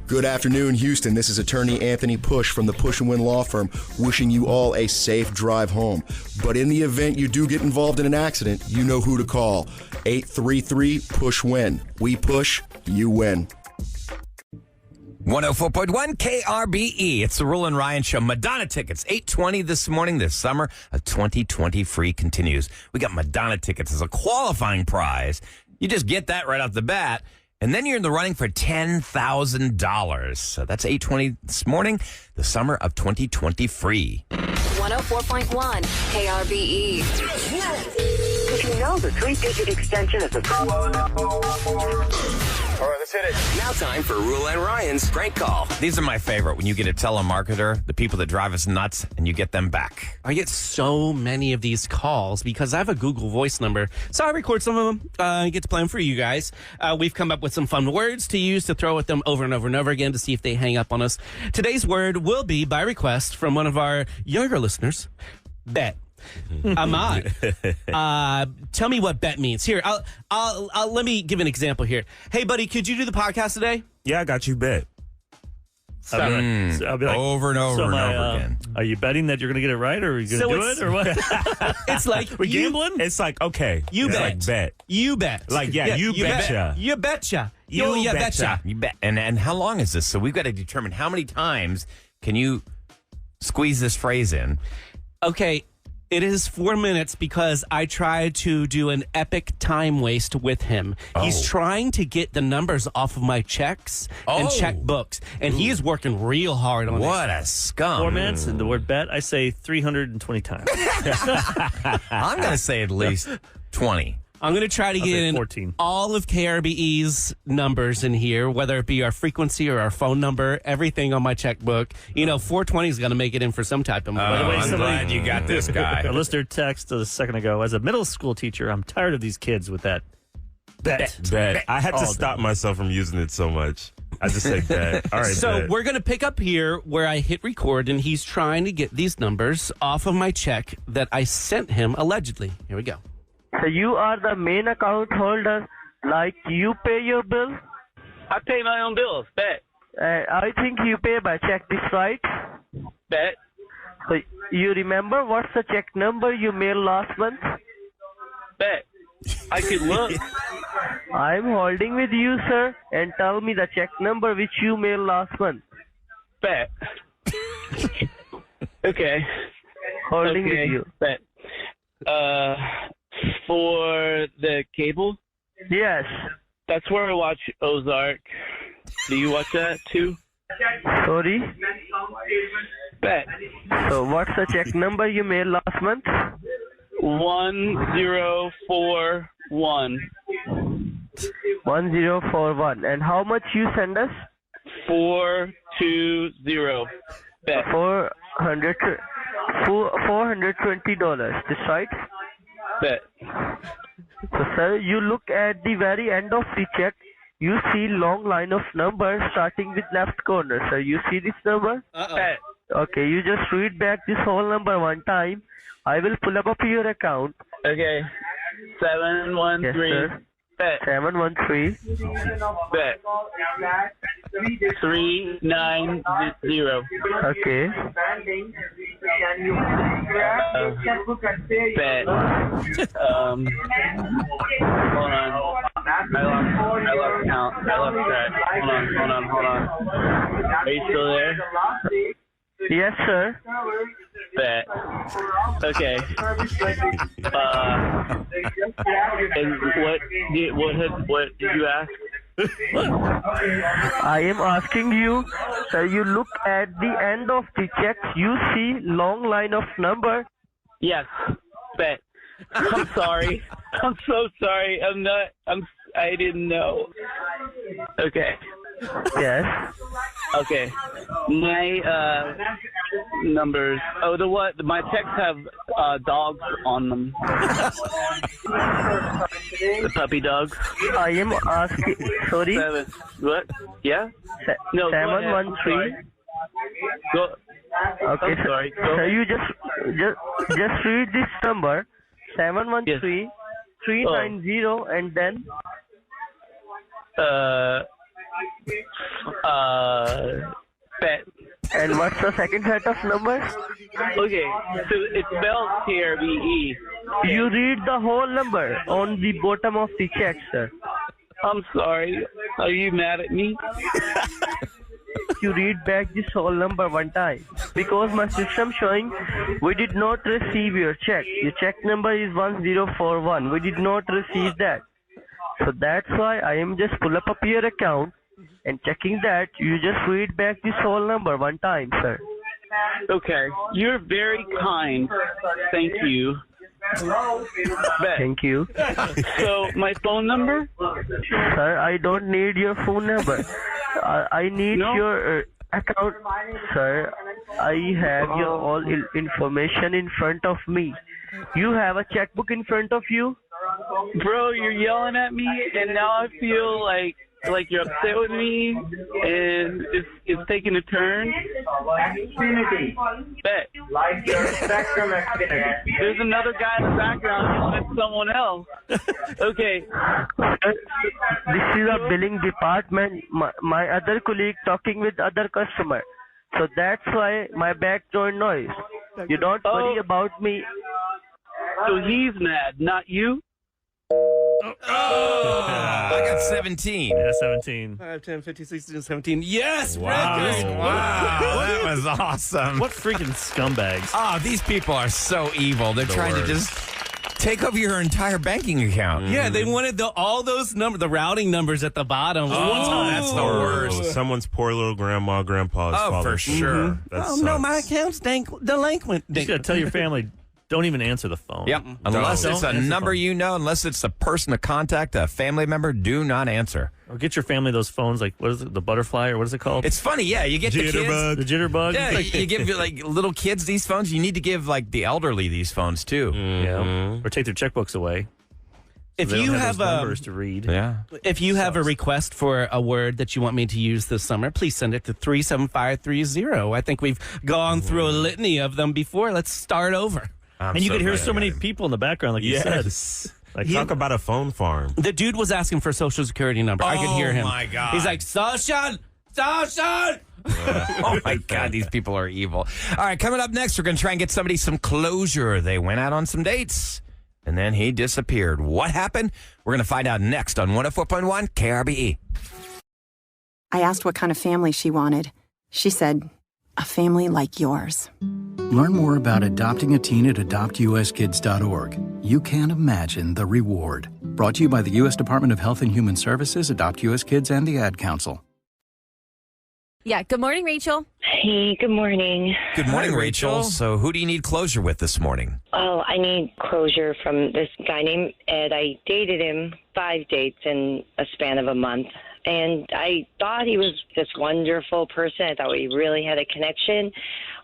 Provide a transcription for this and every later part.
Good afternoon, Houston. This is attorney Anthony Push from the Push & Win Law Firm, wishing you all a safe drive home. But in the event you do get involved in an accident, you know who to call. 833-PUSH-WIN. We push, you win. 104.1 KRBE. It's the Roula and Ryan Show. Madonna tickets, 820 this morning. This summer, a 2020 free continues. We got Madonna tickets as a qualifying prize. You just get that right off the bat. And then you're in the running for $10,000. So that's 820 this morning, the summer of 2020 free. 104.1 KRBE. Did you know the 3-digit extension is a... All right, let's hit it. Now time for Roula and Ryan's prank call. These are my favorite. When you get a telemarketer, the people that drive us nuts, and you get them back. I get so many of these calls because I have a Google Voice number. So I record some of them. I get to play them for you guys. We've come up with some fun words to use to throw at them over and over and over again to see if they hang up on us. Today's word will be, by request from one of our younger listeners, bet. Ahmad, tell me what bet means. Here, I'll let me give an example here. Hey, buddy, could you do the podcast today? Yeah, I got you bet. I'll be like, over and over and over again. Are you betting that you're going to get it right, or are you going to do it, or what? It's like we're gambling. It's like, okay, you bet. Like bet. You bet. Like, yeah, you betcha. You betcha. You betcha. You bet. And how long is this? So we've got to determine how many times can you squeeze this phrase in. Okay. It is 4 minutes because I tried to do an epic time waste with him. He's trying to get the numbers off of my checks and checkbooks, and he is working real hard on it. What a scum. 4 minutes and the word bet, I say 320 times. I'm going to say at least 20. I'm going to try to get in 14. all of KRBE's numbers in here, whether it be our frequency or our phone number, everything on my checkbook. You know, 420 is going to make it in for some type of... By the way, I'm glad you got this guy. A listener texted a second ago, as a middle school teacher, I'm tired of these kids with that bet. I had to stop myself from using it so much. I just say bet. All right, so bet. we're going to pick up here where I hit record, and he's trying to get these numbers off of my check that I sent him allegedly. Here we go. So you are the main account holder, like you pay your bill? I pay my own bills, bet. I think you pay by check, this right? Bet. So you remember what's the check number you mailed last month? Bet. I could look. I'm holding with you, sir, and tell me the check number which you mailed last month. Bet. Okay. Holding with you. Bet. For the cable? Yes. That's where I watch Ozark. Do you watch that too? Sorry? Bet. So what's the check number you mailed last month? 1041. 1041. And how much you send us? 420. Bet. $420. This right? Bet. So, sir, you look at the very end of the check. You see long line of numbers starting with left corner. Sir, you see this number? Bet. Okay, you just read back this whole number one time. I will pull up your account. Okay. 713. Yes, sir. Bet. 713. Bet. 390. Okay. Bet. Hold on. I lost count. I lost track. Hold on. Are you still there? Yes, sir. Bet. Okay. And what did you ask? I am asking you, sir, you look at the end of the check, you see long line of number. Yes. Bet. I'm sorry. I'm so sorry. I didn't know. Okay. Yes. Okay. My numbers. Oh, the what? My checks have dogs on them. The puppy dogs. I am asking. Sorry. What? Yeah. No. 713. Go. Okay. I'm sorry. Go. So you just read this number. 713 390 and then Bet. And what's the second set of numbers? Okay, so it's spelled KRBE. You read the whole number on the bottom of the check, sir. I'm sorry. Are you mad at me? You read back this whole number one time. Because my system showing we did not receive your check. Your check number is 1041. We did not receive that. So that's why I am just pull up your account and checking that. You just read back this whole number one time, sir. Okay. You're very kind. Thank you. Bet. Thank you. So, my phone number? Sir, I don't need your phone number. I need your account. Sir, I have your all information in front of me. You have a checkbook in front of you? Bro, you're yelling at me, and now I feel like you're upset with me, and it's taking a turn. Bet. There's another guy in the background yelling at someone else. Okay. This is a billing department. My other colleague talking with other customer. So that's why my background noise. You don't worry about me. So he's mad, not you? I got 17. Yeah, 17. 5, 10, 15, 16, 17. Yes, Wow. Rickers. Wow, that was awesome. What freaking scumbags. Oh, these people are so evil. They're trying to just take over your entire banking account. Yeah, they wanted all those numbers, the routing numbers at the bottom. Oh, that's the worst. Someone's poor little grandma, grandpa is Oh, falling. for sure. That Oh, no, my sucks. account's delinquent. You just got to tell your family, don't even answer the phone. Yep. Unless Don't it's a answer the number phone. you know, unless it's a person to contact, a family member, do not answer. Or get your family those phones, like, what is it, the butterfly, or what is it called? It's funny, yeah. You get the kids. The jitterbug. Yeah, you give like little kids these phones. You need to give like the elderly these phones too. Yeah. Or take their checkbooks away. If They don't you have have those numbers to read. Yeah. If you have a request for a word that you want me to use this summer, please send it to 37530. I think we've gone through a litany of them before. Let's start over. And you could hear so many people in the background, like you said. Yes. Like, Talk about a phone farm. The dude was asking for a social security number. I could hear him. Oh, my God. He's like, social. Oh my God, these people are evil. All right, coming up next, we're going to try and get somebody some closure. They went out on some dates, and then he disappeared. What happened? We're going to find out next on 104.1 KRBE. I asked what kind of family she wanted. She said, a family like yours. Learn more about adopting a teen at adoptuskids.org. You can't imagine the reward. Brought to you by the U.S. Department of Health and Human Services, Adopt U.S. Kids, and the Ad Council. Yeah, good morning, Rachel. Hey, good morning. Good morning, Rachel. So who do you need closure with this morning? Oh, I need closure from this guy named Ed. I dated him 5 dates in a span of a month. And I thought he was this wonderful person. I thought we really had a connection.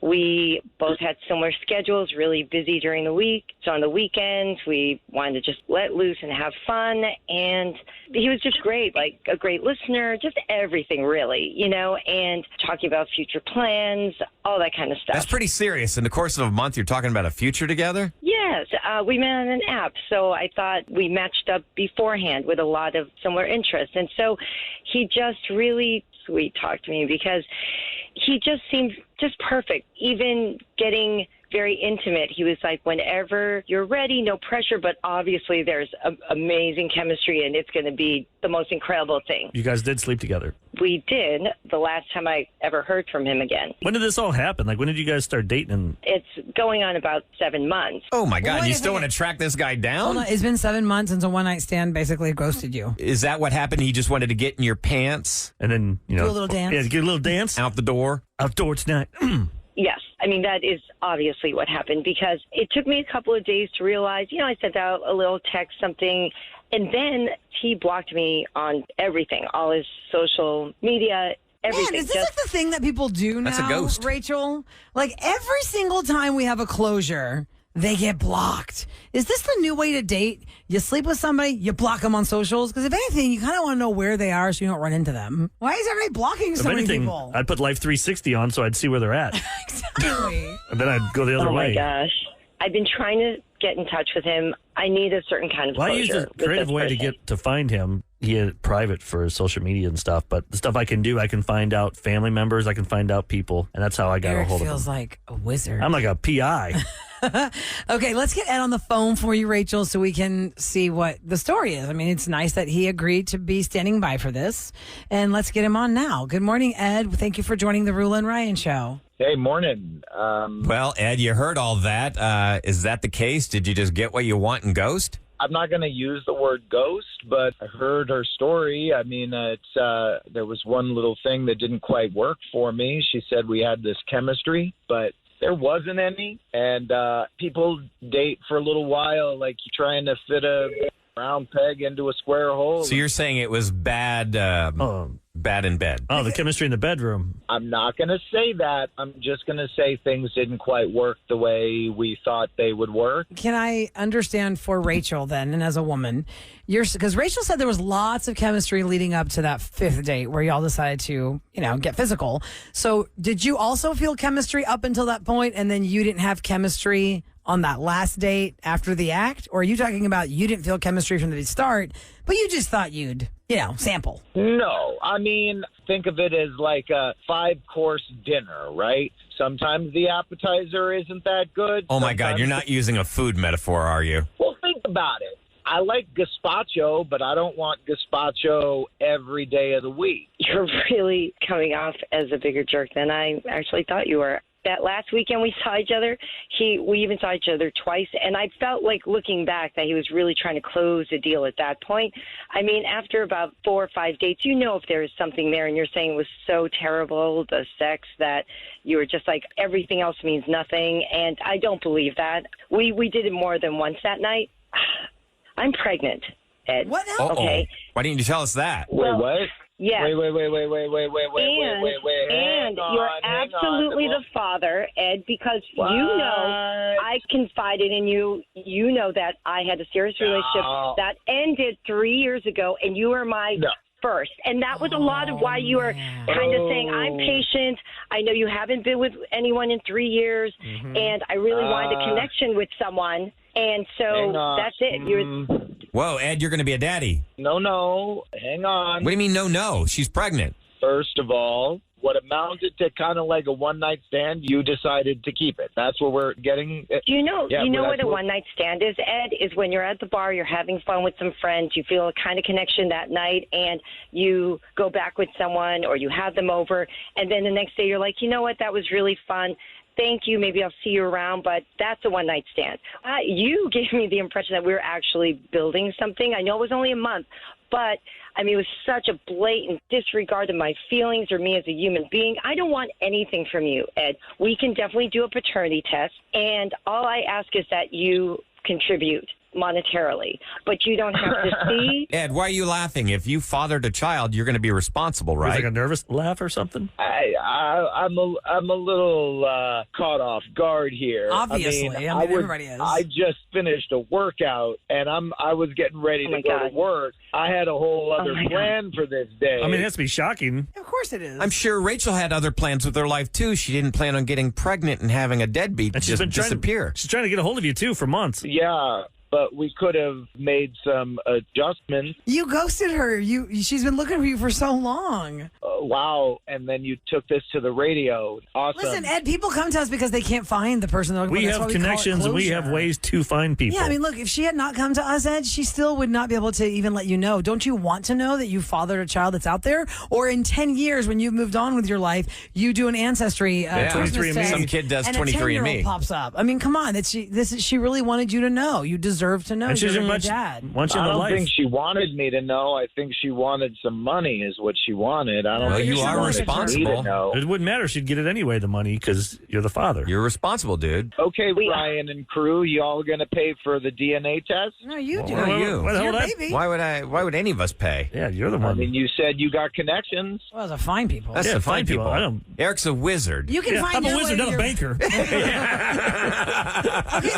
We both had similar schedules, really busy during the week. So on the weekends, we wanted to just let loose and have fun. And he was just great, like a great listener, just everything really, you know, and talking about future plans, all that kind of stuff. That's pretty serious. In the course of a month, you're talking about a future together? Yes, we met on an app, so I thought we matched up beforehand with a lot of similar interests. And so he just really sweet talked to me because he just seemed just perfect, even getting very intimate. He was like, whenever you're ready, no pressure, but obviously there's amazing chemistry and it's going to be the most incredible thing. You guys did sleep together. We did, the last time I ever heard from him again. When did this all happen? Like, when did you guys start dating? It's going on about 7 months. Oh, my God. You still want to track this guy down? Hold on. It's been 7 months since a one-night stand basically ghosted you. Is that what happened? He just wanted to get in your pants? And then, you know. Do a little dance? Yeah, get a little dance. Out the door? Outdoor tonight. Yes. I mean, that is obviously what happened because it took me a couple of days to realize, you know, I sent out a little text, something, and then he blocked me on everything, all his social media, everything. Man, is this like the thing that people do now, That's a ghost. Rachel? Like every single time we have a closure, they get blocked. Is this the new way to date? You sleep with somebody, you block them on socials? Because if anything, you kind of want to know where they are so you don't run into them. Why is everybody blocking so many people? I'd put Life 360 on so I'd see where they're at. Exactly. And then I'd go the other way. Oh, my gosh. I've been trying to get in touch with him. I need a certain kind of Well, I closure. used a creative with this way to person. get to find him. he had it private for his social media and stuff. But the stuff I can do, I can find out family members, I can find out people, and that's how I got a Eric hold of him. feels like a wizard. I'm like a PI. Okay, let's get Ed on the phone for you, Rachel, so we can see what the story is. I mean, it's nice that he agreed to be standing by for this. And let's get him on now. Good morning, Ed. Thank you for joining the Roula and Ryan show. Hey, morning. Well, Ed, you heard all that. Is that the case? Did you just get what you want and ghost? I'm not going to use the word ghost, but I heard her story. I mean, there was one little thing that didn't quite work for me. She said we had this chemistry, but there wasn't any. And people date for a little while, like you're trying to fit a round peg into a square hole. So you're saying it was bad in bed? Oh, the chemistry in the bedroom. I'm not going to say that. I'm just going to say things didn't quite work the way we thought they would work. Can I understand for Rachel then, and as a woman, because Rachel said there was lots of chemistry leading up to that 5th date where y'all decided to, get physical. So did you also feel chemistry up until that point, and then you didn't have chemistry on that last date after the act? Or are you talking about you didn't feel chemistry from the start, but you just thought you'd, sample? No, I mean, think of it as like a 5-course dinner, right? Sometimes the appetizer isn't that good. Oh, my God, you're not using a food metaphor, are you? Well, think about it. I like gazpacho, but I don't want gazpacho every day of the week. You're really coming off as a bigger jerk than I actually thought you were. That last weekend we saw each other, we even saw each other twice, and I felt like looking back that he was really trying to close the deal at that point. I mean, after about 4 or 5 dates, if there is something there, and you're saying it was so terrible, the sex, that you were just like, everything else means nothing, and I don't believe that. We did it more than once that night. I'm pregnant, Ed. What now? Okay. Why didn't you tell us that? Wait, what? Yes. Wait. And you're absolutely the father, Ed, because I confided in you. You know that I had a serious relationship that ended 3 years ago, and you were my first. And that was a lot of why you were kind of saying, I'm patient. I know you haven't been with anyone in 3 years, and I really wanted a connection with someone. And so that's it. Whoa, Ed, you're going to be a daddy. No. Hang on. What do you mean, no? She's pregnant. First of all, what amounted to kind of like a one-night stand, you decided to keep it. That's what we're getting. You know what a one-night stand is, Ed? Is when you're at the bar, you're having fun with some friends, you feel a kind of connection that night, and you go back with someone or you have them over, and then the next day you're like, you know what, that was really fun. Thank you. Maybe I'll see you around, but that's a one-night stand. You gave me the impression that we were actually building something. I know it was only a month, but, I mean, it was such a blatant disregard of my feelings or me as a human being. I don't want anything from you, Ed. We can definitely do a paternity test, and all I ask is that you contribute monetarily, but you don't have to see. Ed, why are you laughing? If you fathered a child, you're going to be responsible, right? Like a nervous laugh or something? I'm a little caught off guard here. Obviously, everybody is. I just finished a workout, and I was getting ready to go to work. I had a whole other plan for this day. I mean, it has to be shocking. Of course it is. I'm sure Rachel had other plans with her life, too. She didn't plan on getting pregnant and having a deadbeat and just disappear. She's trying to get a hold of you, too, for months. Yeah. But we could have made some adjustments. You ghosted her. She's been looking for you for so long. Wow. And then you took this to the radio. Awesome. Listen, Ed, people come to us because they can't find the person they're looking for. We have connections and we have ways to find people. Yeah, I mean, look, if she had not come to us, Ed, she still would not be able to even let you know. Don't you want to know that you fathered a child that's out there? Or in 10 years, when you've moved on with your life, you do an ancestry 23andMe. Some kid does 23andMe. And a 10-year-old pops up. I mean, come on. She really wanted you to know. You deserve to know. And she's your dad. I don't think she wanted me to know. I think she wanted some money is what she wanted. I don't think you she are wanted responsible. me to know. It wouldn't matter. She'd get it anyway, the money, because you're the father. You're responsible, dude. Okay, Ryan and crew, you all going to pay for the DNA test? No, you do. No, you. What the hell baby. Why would any of us pay? Yeah, you're the one. I mean, you said you got connections. Well, to find people. That's to find people. Eric's a wizard. You can find I'm a wizard, not a banker. Okay,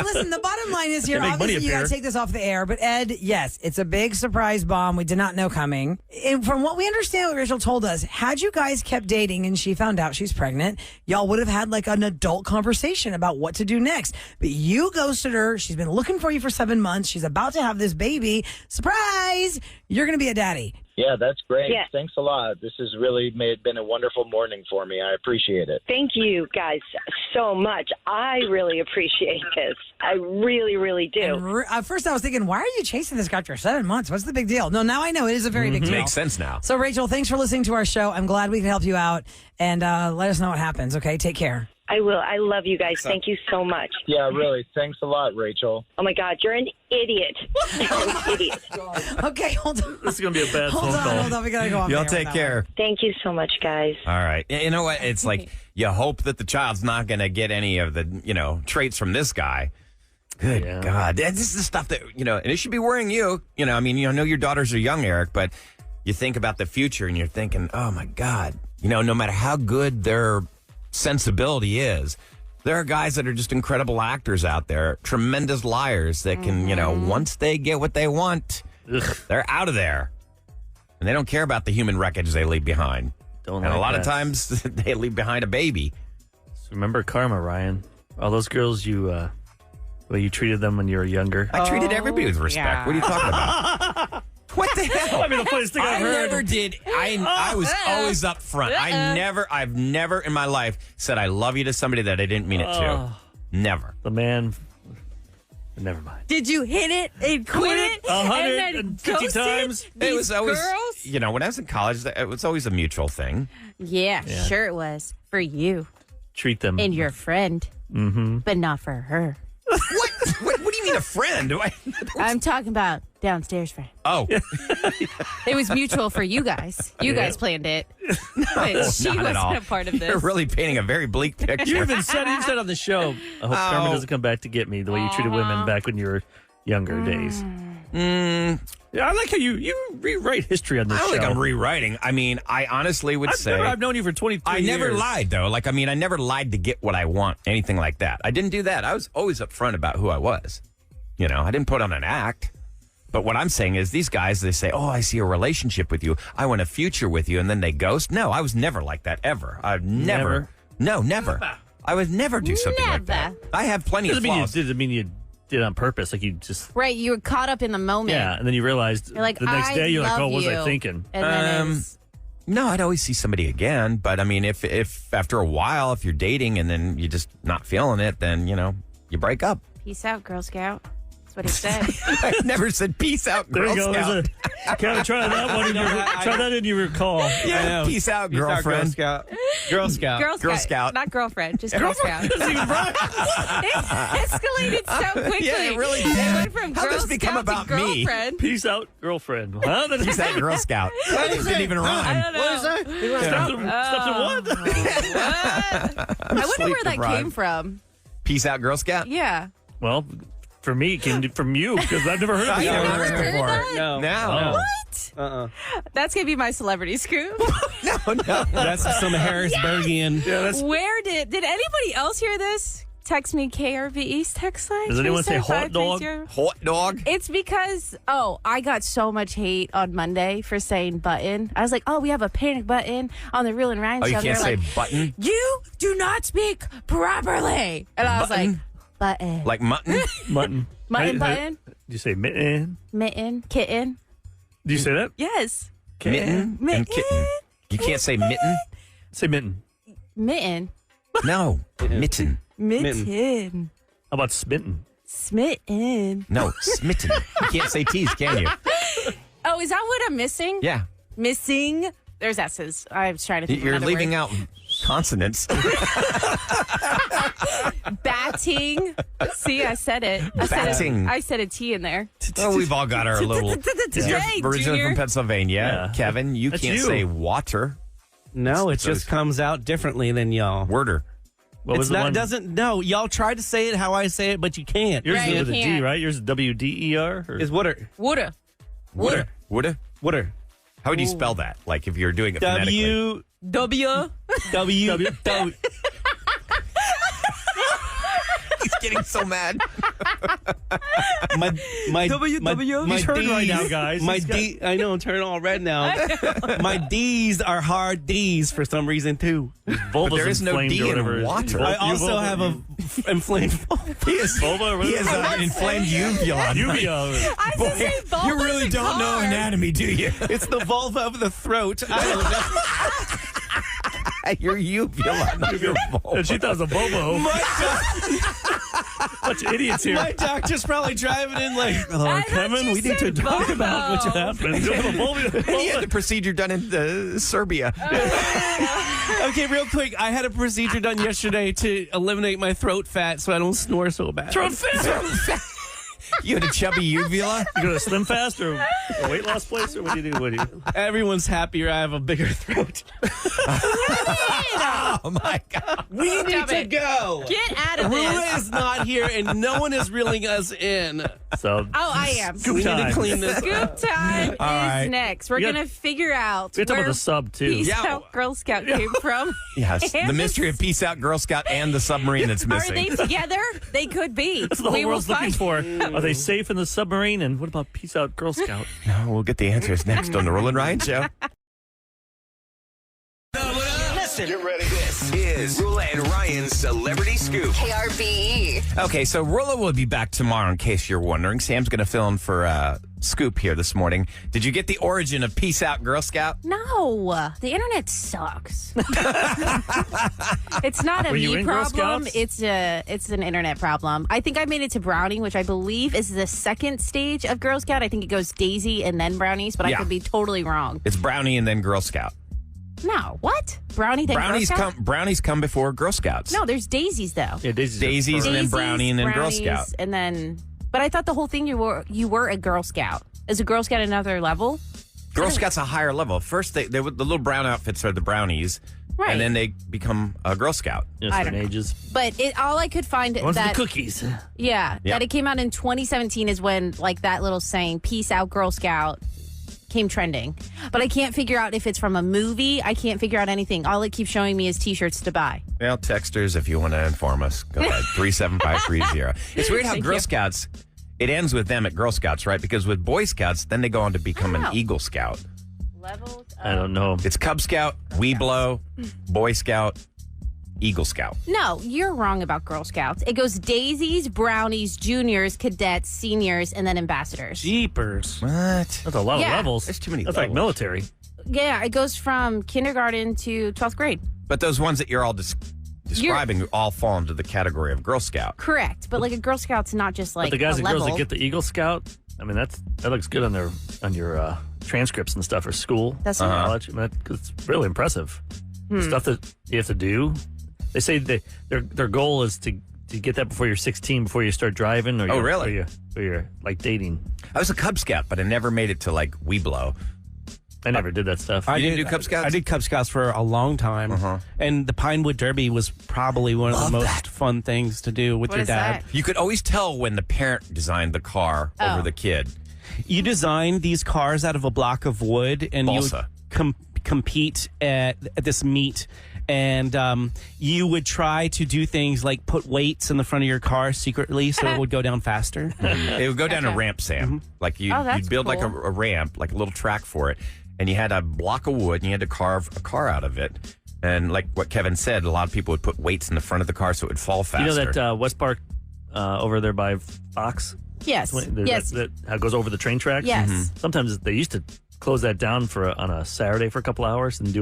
listen, the bottom line is here, make money obviously got to take this off the air, but Ed, yes, it's a big surprise bomb we did not know coming. And from what we understand, what Rachel told us, had you guys kept dating and she found out she's pregnant, y'all would have had like an adult conversation about what to do next. But you ghosted her. She's been looking for you for 7 months. She's about to have this baby. Surprise! You're going to be a daddy. Yeah, that's great. Yeah. Thanks a lot. This has really been a wonderful morning for me. I appreciate it. Thank you guys so much. I really appreciate this. I really, really do. And at first, I was thinking, why are you chasing this guy after 7 months? What's the big deal? No, now I know it is a very big deal. Makes sense now. So, Rachel, thanks for listening to our show. I'm glad we could help you out. And let us know what happens, okay? Take care. I will. I love you guys. Thank you so much. Yeah, really. Thanks a lot, Rachel. Oh, my God. You're an idiot. You're an idiot. Okay, hold on. This is going to be a bad phone call. Hold on. We got to go on. Y'all take care. Thank you so much, guys. All right. You know what? It's like you hope that the child's not going to get any of the, traits from this guy. Good God. This is the stuff that, and it should be worrying you. I know your daughters are young, Eric, but you think about the future and you're thinking, oh, my God, no matter how good their sensibility is, there are guys that are just incredible actors out there, tremendous liars that can, once they get what they want, they're out of there. And they don't care about the human wreckage they leave behind. And a lot of times they leave behind a baby. So remember karma, Ryan. All those girls you treated them when you were younger. I treated everybody with respect. yeah. What are you talking about? What the hell? I mean, the funniest thing I've heard. Never did. I was always up front. I've never in my life said I love you to somebody that I didn't mean it to. Never. The man. Never mind. Did you hit it and quit it? 150 times. It was always, girls? when I was in college, it was always a mutual thing. Yeah, sure it was. For you. Treat them. And your friend. Mm-hmm. But not for her. What do you mean a friend? I'm talking about downstairs friend. Oh. It was mutual for you guys. You guys planned it. But she not at wasn't all. a part of this. You're really painting a very bleak picture. You even said on the show, I hope karma doesn't come back to get me the way you treated women back when you were younger days. Yeah, I like how you rewrite history on this show. I don't think I'm rewriting. I honestly would say... I've known you for 23 years. I never lied, though. I never lied to get what I want, anything like that. I didn't do that. I was always upfront about who I was. I didn't put on an act. But what I'm saying is these guys, they say, oh, I see a relationship with you. I want a future with you. And then they ghost. No, I was never like that, ever. I've never. No, never. I would never do something like that. I have plenty of flaws. Doesn't mean you did it on purpose. Like you just... Right, you were caught up in the moment. Yeah, and then you realized you're like, the next day, you're like, oh, what was I thinking? And then no, I'd always see somebody again. But, if after a while, if you're dating and then you're just not feeling it, then, you break up. Peace out, Girl Scout. That's what he said. I never said peace out, Girl Scout. There you go. Kind of try that one. Try that in your call. Yeah, peace out, girlfriend. Girl Scout. Girl Scout. Not girlfriend, just Girl Scout. It escalated so quickly. Yeah, it really did. It went from How Girl does this become Scout about to me? girlfriend. Peace out, girlfriend. Huh? Peace out, Girl Scout. It didn't even rhyme. I don't know. What is that? Steps in what? I wonder where that came from. Peace out, Girl Scout? Yeah. Well, for me, it came from you because I've never heard of it. I've never heard that? No. What? That's going to be my celebrity scoop. No. That's some Harrisburgian. Yeah, Did anybody else hear this? Text me KRVE's text line. Does anyone say hot dog? Hot dog? It's because, I got so much hate on Monday for saying button. I was like, we have a panic button on the Real and Ryan show. You can't say button? You do not speak properly. And I was like, button. Like mutton? Mutton. Button. Did you say mitten? Mitten. Kitten. Do you say that? Yes. Mitten and kitten. You can't say mitten? Say mitten. Mitten. No. Mitten. Mitten. How about smitten? Smitten. No, smitten. You can't say T's, can you? Oh, is that what I'm missing? Yeah. Missing. There's S's. I was trying to think You're of leaving word. out consonants. Batting. See, I said it. Batting. I said a T in there. Oh, we've all got our little... You're Hey, originally Junior. from Pennsylvania. Yeah. Kevin, you That's can't you. say water. No, it just comes out differently than y'all. Worder. What was the one? No, y'all try to say it how I say it, but you can't. Yours Right, is with a you D, can't. right? Yours is WDER? It's Wooder. Woulda. Woulda. Woulda? Wooder. How would you spell that? Like if you're doing it phonetically. W. W. He's getting so mad. My He's hurt right now, guys. I know, I'm turning all red now. My D's are hard D's for some reason too. But there is no D in water. I also have a inflamed vulva. He has an inflamed uvula. You really don't know anatomy, do you? It's the vulva of the throat. I don't know. Your uvula, not your vulva. And she thought it was a bobo. Bunch of idiots here. My doctor's probably driving in like, Kevin, we need to talk about what happened. He had the procedure done in Serbia. Okay, real quick. I had a procedure done yesterday to eliminate my throat fat so I don't snore so bad. Throat fat? You had a chubby uvula? You go to Slim Fast or a weight loss place, or what do you do? Everyone's happier I have a bigger throat. Oh, my God. We need to go. Get out of Roula this. is not here, and no one is reeling us in. So, I am. Scoop We time. need to clean this up. Scoop time All right. is next. We're going to figure out We have to talk where about the sub, too. Peace Yeah. Out Girl Scout came from. Yes. And The mystery of Peace Out Girl Scout and the submarine that's Are missing. they together? They could be. That's what the We whole will world's looking find- for. Are they safe in the submarine? And what about Peace Out Girl Scout? No, we'll get the answers next on the Roula and Ryan Show. Listen, get ready. This is Roula and Ryan's Celebrity Scoop. KRBE. Okay, so Roula will be back tomorrow, in case you're wondering. Sam's going to fill in for Scoop here this morning. Did you get the origin of Peace Out Girl Scout? No, the internet sucks. It's not a Were you me in Girl problem. Scouts? It's an internet problem. I think I made it to Brownie, which I believe is the second stage of Girl Scout. I think it goes Daisy and then Brownies, but I Yeah. could be totally wrong. It's Brownie and then Girl Scout. No, what? Brownie then Girl Scout? Brownies come before Girl Scouts. No, there's Daisies though. Yeah, Daisies and then Brownie and then Girl Brownies, Scout. and then. But I thought the whole thing you were a Girl Scout. Is a Girl Scout another level? Girl Scouts a higher level. First, they the little brown outfits are the Brownies, Right. and then they become a Girl Scout. Yes, I don't certain ages. But all I could find One's that the cookies. Yeah, Yeah. that it came out in 2017 is when like that little saying "Peace Out, Girl Scout" came trending. But I can't figure out if it's from a movie. I can't figure out anything. All it keeps showing me is T-shirts to buy. Well, texters, if you want to inform us, go ahead. 37530. It's weird how Thank Girl you. Scouts, it ends with them at Girl Scouts, right? Because with Boy Scouts, then they go on to become an Oh. Eagle Scout. Levels. I don't know. It's Cub Scout, Weeblo, Boy Scout, Eagle Scout. No, you're wrong about Girl Scouts. It goes Daisies, Brownies, Juniors, Cadets, Seniors, and then Ambassadors. Jeepers. What? That's a lot of Yeah. levels. There's too many That's like levels. military. Yeah, it goes from kindergarten to 12th grade. But those ones that you're all describing all fall into the category of Girl Scout. Correct, but like a Girl Scout's not just like But the guys a and level. girls that get the Eagle Scout, I mean, that looks good on your transcripts and stuff for school. That's or right. college. I mean, it's really impressive. The stuff that you have to do. They say their goal is to get that before you're 16, before you start driving. Or Oh, really? Or you're like dating. I was a Cub Scout, but I never made it to like Weeblo. I never did that stuff. You didn't do Cub Scouts? I did Cub Scouts for a long time. And the Pinewood Derby was probably one of the most fun things to do with What your is dad. that? You could always tell when the parent designed the car over the kid. You design these cars out of a block of wood, and Balsa. you would compete at this meet. And you would try to do things like put weights in the front of your car secretly so it would go down faster. It would go down a Gotcha. ramp, Sam. Like Oh, that's you'd build like a cool. ramp, like a little track for it. And you had a block of wood and you had to carve a car out of it. And like what Kevin said, a lot of people would put weights in the front of the car so it would fall faster. You know that West Park over there by Fox? Yes. Yes. That how it goes over the train tracks? Yes. Sometimes they used to close that down on a Saturday for a couple hours and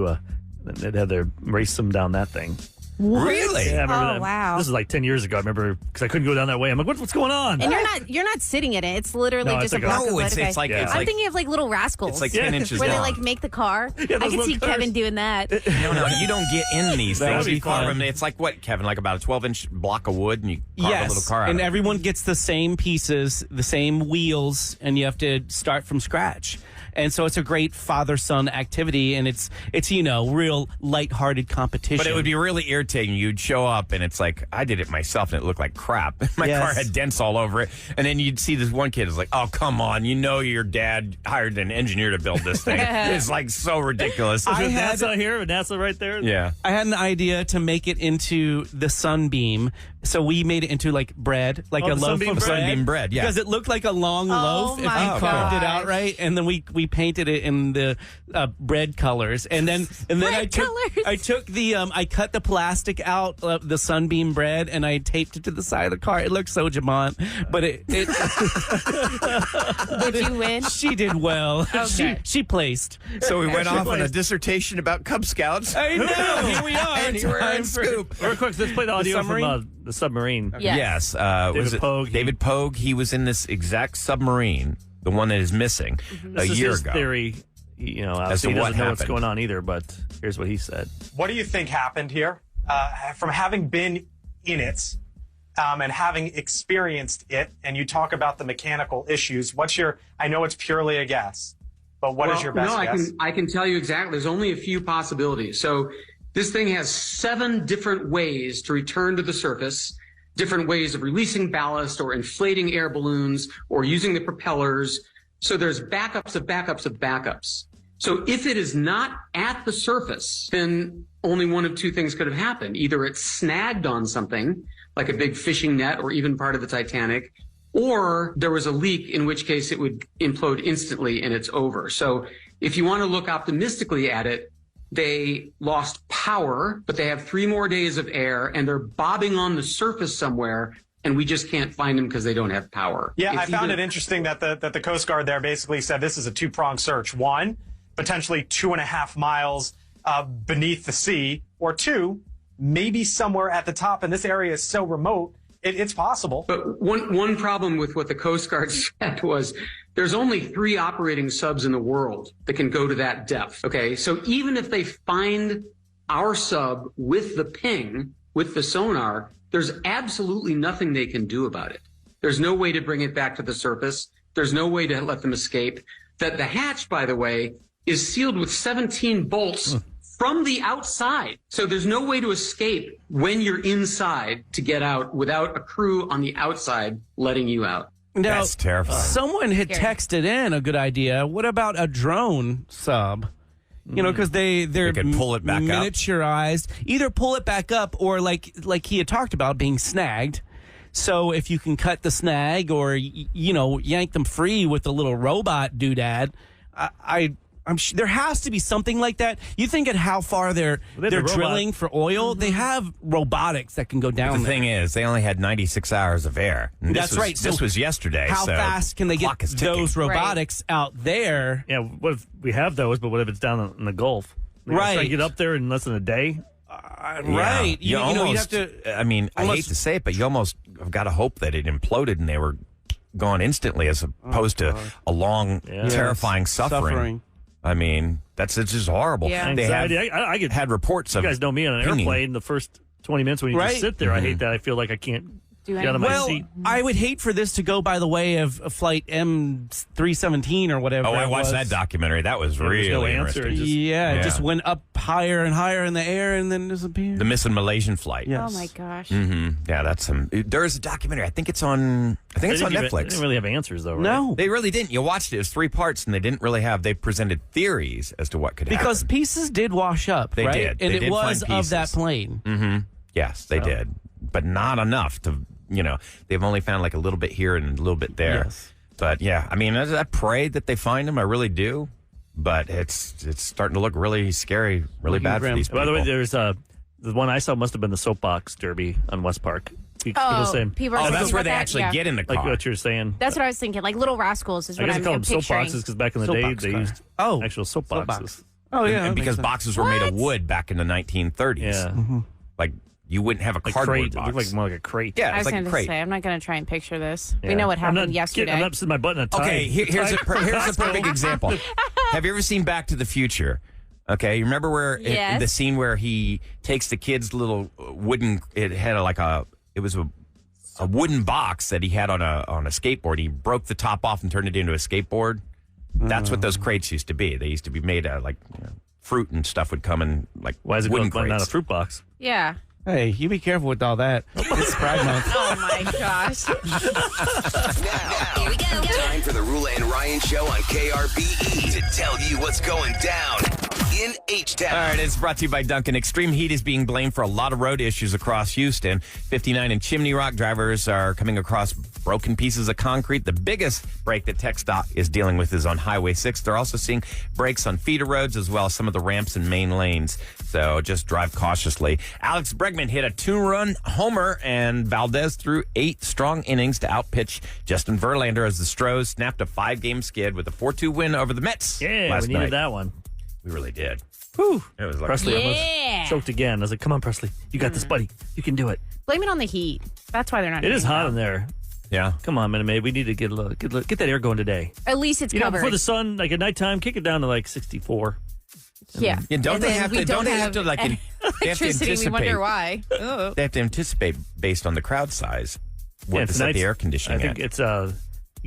they'd have their race them down that thing. Really? Yeah, I remember Oh, that. wow. This is like 10 years ago. I remember because I couldn't go down that way. I'm like, what's going on? And you're not sitting in it. It's literally No, just it's a like block of wood. it's Okay. like Yeah. it's I'm like thinking of like Little Rascals. it's like 10 inches where long. they like make the car. those I could little see cars. Kevin doing that. No, you don't get in these That things. would be You carve fun. them. It's like what, Kevin? Like about a 12-inch block of wood, and you carve a little car out and of it. everyone gets the same pieces, the same wheels, and you have to start from scratch. And so it's a great father-son activity, and it's real lighthearted competition. But it would be really irritating. You'd show up, and it's like, I did it myself, and it looked like crap. My Yes. car had dents all over it. And then you'd see this one kid is like, oh, come on. You know your dad hired an engineer to build this thing. It's like so ridiculous. I had- NASA here and NASA right there. Yeah. I had an idea to make it into the Sunbeam So we made it into like bread, like a loaf of sunbeam bread, yeah. Because it looked like a long loaf if you carved it out right, and then we painted it in the bread colors, and then I took the I cut the plastic out of the sunbeam bread and I taped it to the side of the car. It looked so Jamont, but it Did you win? She did well. Okay. She placed. So we went off on a dissertation about Cub Scouts. I know. Here we are. And we're in Scoop. Real quick, let's play the audio from the submarine. Yes. David Pogue. He was in this exact submarine, the one that is missing, a year his ago. Theory. You know, As to he doesn't what know what's happened. going on either, but here's what he said. What do you think happened here? From having been in it and having experienced it, and you talk about the mechanical issues, I know it's purely a guess, but what is your best guess? I can tell you exactly. There's only a few possibilities. So this thing has 7 different ways to return to the surface, different ways of releasing ballast or inflating air balloons or using the propellers. So there's backups of backups of backups. So if it is not at the surface, then only one of 2 things could have happened. Either it's snagged on something, like a big fishing net or even part of the Titanic, or there was a leak, in which case it would implode instantly and it's over. So if you want to look optimistically at it, they lost power, but they have 3 more days of air and they're bobbing on the surface somewhere, and we just can't find them because they don't have power. Yeah, I found it interesting that the Coast Guard there basically said this is a 2-pronged search. 1, potentially 2.5 miles beneath the sea, or 2, maybe somewhere at the top. And this area is so remote, it's possible. But one problem with what the Coast Guard said was there's only 3 operating subs in the world that can go to that depth. Okay, so even if they find our sub with the ping, with the sonar, there's absolutely nothing they can do about it. There's no way to bring it back to the surface. There's no way to let them escape. That the hatch, by the way, is sealed with 17 bolts from the outside. So there's no way to escape when you're inside to get out without a crew on the outside letting you out. Now, That's terrifying. Someone had texted in a good idea. What about a drone sub? You know, because they're They could pull it back up. miniaturized. Either pull it back up or like he had talked about being snagged. So if you can cut the snag or yank them free with a little robot doodad, I'm sure there has to be something like that. You think at how far they're drilling for oil, they have robotics that can go down. But the thing is, they only had 96 hours of air. And That's right. This So was yesterday. How so fast can they get clock is ticking. those robotics out there? Yeah, what if we have those, but what if it's down in the Gulf? They Right. try to get up there in less than a day. Right. You You know, you'd almost, have to. I mean, I hate to say it, but you almost have got to hope that it imploded and they were gone instantly as opposed to a long, terrifying suffering. I mean, it's just horrible. Yeah. They Anxiety. I had reports of You guys know me on an pinging. airplane. The first 20 minutes when you Right. just sit there, I hate that. I feel like I can't get out of my Well, seat. I would hate for this to go by the way of flight M317 or whatever. Oh, I it watched was. that documentary. That was There was really no answer. interesting. It just went up higher and higher in the air and then disappeared. The missing Malaysian flight. Yes. Oh my gosh. Yeah, that's some. There's a documentary. I think it's on They Netflix. didn't really have answers, though, right? No. They really didn't. You watched it. It was 3 parts, and they didn't really have. They presented theories as to what could happen. Because pieces did wash up, They right? did. And They it did was find of that pieces. plane. Mm-hmm. Yes, they did, but not enough to. They've only found like a little bit here and a little bit there. Yes. But yeah, I mean, I pray that they find him. I really do. But it's starting to look really scary, really Looking bad for grim. these people. By the way, there's the one I saw must have been the soapbox derby on West Park. People saying, people are saying that's where about they that? actually Yeah. get in the car. like what you're saying. That's what I was thinking. Like Little Rascals is I what guess I'm they call them picturing. soapboxes because back in the day Soapbox they car. used actual soapboxes. Soapbox. Oh, yeah. and that because makes boxes were made of wood back in the 1930s. Yeah. Like you wouldn't have a Like cardboard crate. It box. looked like more like a crate. Yeah, I it's was like going a to crate. say, I'm not going to try and picture this. Yeah. We know what I'm happened not yesterday. I'm not putting my butt in a tie. Okay, here's a perfect example. Have you ever seen Back to the Future? Okay, you remember where Yes. the scene where he takes the kid's little wooden? It had it was a wooden box that he had on a skateboard. He broke the top off and turned it into a skateboard. That's what those crates used to be. They used to be made out fruit and stuff would come in like Why is it wooden going crates. not a fruit box? Yeah. Hey, you be careful with all that. It's Pride Month. Oh my gosh. Here we go. Time for the Roula and Ryan show on KRBE to tell you what's going down. in H-Town. All right, it's brought to you by Duncan. Extreme heat is being blamed for a lot of road issues across Houston. 59 and Chimney Rock drivers are coming across broken pieces of concrete. The biggest break that TxDOT is dealing with is on Highway 6. They're also seeing breaks on feeder roads as well as some of the ramps and main lanes. So just drive cautiously. Alex Bregman hit a 2-run homer, and Valdez threw 8 strong innings to outpitch Justin Verlander as the Stros snapped a 5-game skid with a 4-2 win over the Mets last we needed night. that one. We really did. Whew. It was like Presley almost choked again. I was like, come on, Presley. You got this, buddy. You can do it. Blame it on the heat. That's why they're not. It is hot in there. Yeah. Come on, Minute Maid. We need to get that air going today. At least it's you know, covered. before the sun, like at nighttime, kick it down to like 64. Yeah. Don't they have to? Don't they have to like? They have to Electricity. anticipate. We wonder why. Oh. They have to anticipate based on the crowd size. What to set the air conditioning I think at. it's you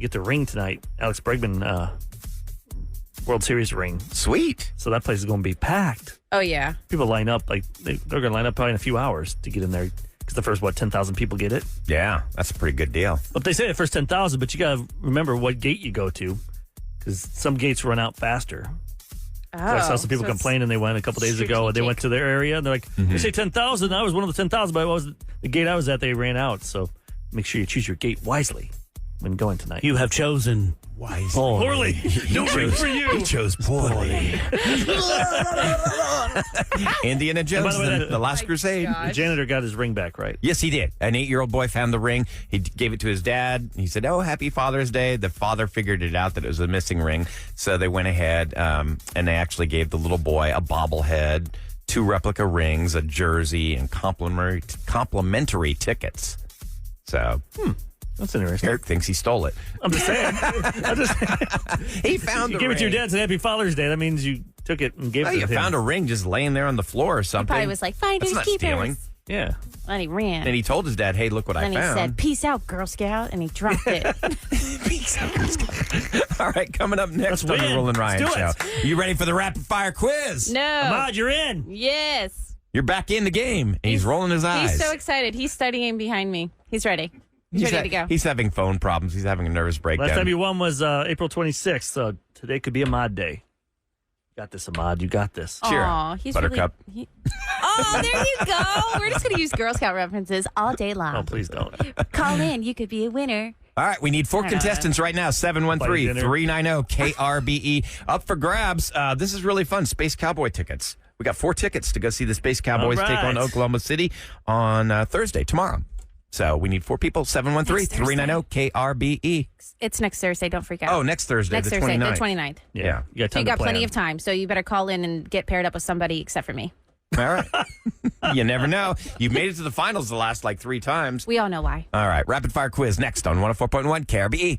get the ring tonight. Alex Bregman World Series ring. Sweet. So that place is going to be packed. Oh yeah. People line up like they're going to line up probably in a few hours to get in there because the first 10,000 people get it. Yeah, that's a pretty good deal. But they say the first 10,000, but you got to remember what gate you go to because some gates run out faster. Oh, so I saw some people complaining. They went a couple days ago and they went to their area and they're like, they say 10,000. I was one of the 10,000, but the gate I was at, they ran out. So make sure you choose your gate wisely when going tonight. You have chosen wisely. Poorly. No ring for you. He chose poorly. Indiana Jones, the Last Crusade. The janitor got his ring back, right? Yes, he did. An 8-year-old boy found the ring. He gave it to his dad. He said, "Oh, happy Father's Day." The father figured it out that it was a missing ring. So they went ahead and they actually gave the little boy a bobblehead, 2 replica rings, a jersey, and complimentary tickets. So, that's interesting. Eric thinks he stole it. I'm just saying. He found you a gave it to your ring. dad. Said Happy Father's Day. That means you took it and gave it to You him. found a ring just laying there on the floor or something. Probably was like, finders That's not keepers. stealing. Yeah. And he ran. And he told his dad, "Hey, look what then I he found." said, "Peace out, Girl Scout," and he dropped it. Peace out, Girl Scout. All right, coming up next on the win. Roula and Ryan Let's do Show. You ready for the rapid fire quiz? No. Ahmad, you're in. Yes. You're back in the game. He's rolling his eyes. He's so excited. He's studying behind me. He's ready. He's ready to go. He's having phone problems. He's having a nervous breakdown. Last time you won was April 26th, so today could be Ahmad Day. You got this, Ahmad. You got this. Cheer. Aw, he's Buttercup. Really, oh, there you go. We're just going to use Girl Scout references all day long. Oh, please don't. Call in. You could be a winner. All right, we need 4 contestants right now. 713-390-KRBE. Up for grabs. This is really fun. Space Cowboy tickets. We got 4 tickets to go see the Space Cowboys take on Oklahoma City on Thursday, tomorrow. So we need 4 people. 713-390-KRBE. It's next Thursday. Don't freak out. Oh, next Thursday, Next the Thursday, 29th. the 29th. Yeah. You got So time you got to plan. plenty of time. So you better call in and get paired up with somebody except for me. All right. You never know. You've made it to the finals the last 3 times. We all know why. All right. Rapid fire quiz next on 104.1 KRBE.